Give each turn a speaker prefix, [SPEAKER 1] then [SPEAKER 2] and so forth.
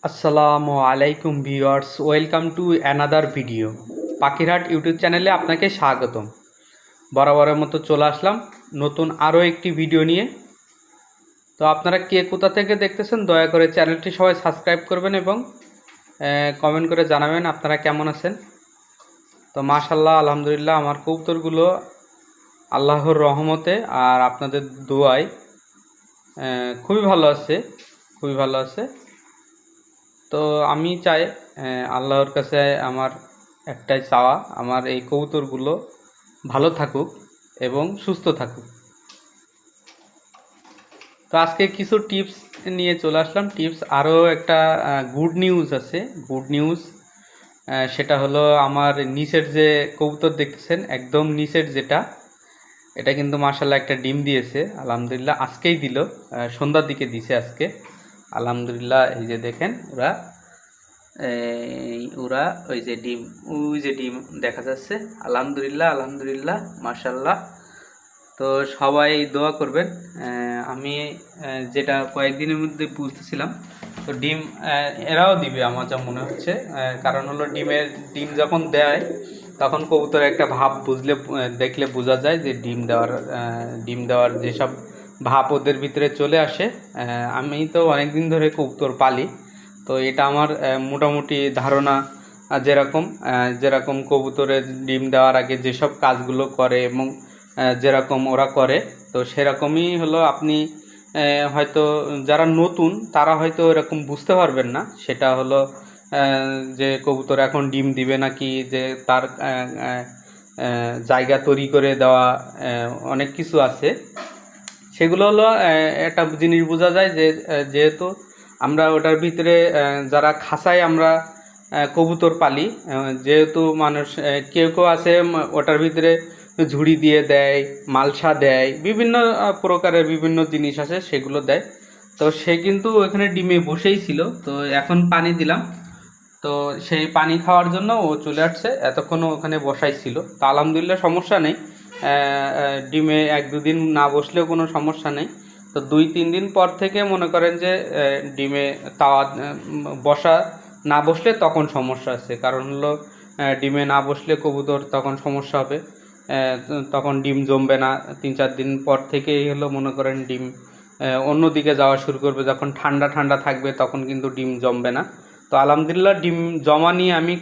[SPEAKER 1] আসসালামু আলাইকুম viewers, welcome to another video. পাখিরহাট YouTube চ্যানেলে আপনাকে স্বাগতম। বরাবরের মতো চলে আসলাম নতুন আরও একটি ভিডিও নিয়ে। তো আপনারা কে কোথা থেকে দেখতেছেন দয়া করে চ্যানেলটি সবাই সাবস্ক্রাইব করবেন এবং কমেন্ট করে জানাবেন আপনারা কেমন আছেন। তো মাশাল্লাহ আলহামদুলিল্লাহ আমার কবুতরগুলো আল্লাহর রহমতে আর আপনাদের দোয়ায় খুবই ভালো আছে, খুবই ভালো আছে। তো আমি চাই আল্লাহর কাছে আমার একটাই চাওয়া, আমার এই কবুতরগুলো ভালো থাকুক এবং সুস্থ থাকুক। তো আজকে কিছু টিপস নিয়ে চলে আসলাম। টিপস আরও একটা গুড নিউজ আছে। গুড নিউজ সেটা হলো আমার নিচের যে কবুতর দেখতেছেন একদম নিচের যেটা, এটা কিন্তু মাশাআল্লাহ একটা ডিম দিয়েছে আলহামদুলিল্লাহ। আজকেই দিল, সন্ধ্যার দিকে দিছে আজকে আলহামদুলিল্লাহ। এই যে দেখেন ওরা ওই যে ডিম দেখা যাচ্ছে আলহামদুলিল্লাহ আলহামদুলিল্লাহ মাশাআল্লাহ। তো সবাই দোয়া করবেন। আমি যেটা কয়েকদিনের মধ্যে বুঝতেছিলাম, তো ডিম এরাও দিবে আমার যা মনে হচ্ছে। কারণ হলো ডিম যখন দেয় তখন কবুতরের একটা ভাব দেখলে বোঝা যায় যে ডিম দেওয়ার যেসব ভাব ওদের ভিতরে চলে আসে। আমি তো অনেক দিন ধরে কবুতর পালি, তো এটা আমার মোটামুটি ধারণা। যেরকম যেরকম কবুতরের ডিম দেওয়ার আগে যেসব কাজগুলো করে এবং যেরকম ওরা করে, তো সেরকমই হলো আপনি হয়তো যারা নতুন তারা হয়তো এরকম বুঝতে পারবেন না। সেটা হলো যে কবুতর এখন ডিম দিবে নাকি, যে তার জায়গা তৈরি করে দেওয়া, অনেক কিছু আছে। সেগুলো হলো একটা জিনিস বোঝা যায় যে যেহেতু আমরা ওটার ভিতরে যারা খাঁচায় আমরা কবুতর পালি, যেহেতু মানুষ কেউ কেউ আছে ওটার ভিতরে ঝুড়ি দিয়ে দেয়, মালসা দেয়, বিভিন্ন প্রকারের বিভিন্ন জিনিস আছে সেগুলো দেয়। তো সে কিন্তু ওখানে ডিমে বসেই ছিল, তো এখন পানি দিলাম, তো সেই পানি খাওয়ার জন্য ও চলে আসছে। এতক্ষণও ওখানে বসাই ছিল, তো আলহামদুলিল্লাহ সমস্যা নেই। ডিমে 1-2 দিন না বসলেও কোনো সমস্যা নেই। তো 2-3 দিন পর থেকে মনে করেন যে ডিমে তাওয়া বসা না বসলে তখন সমস্যা আছে। কারণ হলো ডিমে না বসলে কবুতর তখন সমস্যা হবে, তখন ডিম জমবে না। 3-4 দিন পর থেকেই হলো মনে করেন ডিম অন্যদিকে যাওয়া শুরু করবে। যখন ঠান্ডা ঠান্ডা থাকবে তখন কিন্তু ডিম জমবে না। তো আলহামদুলিল্লাহ ডিম জমা নিয়ে আমি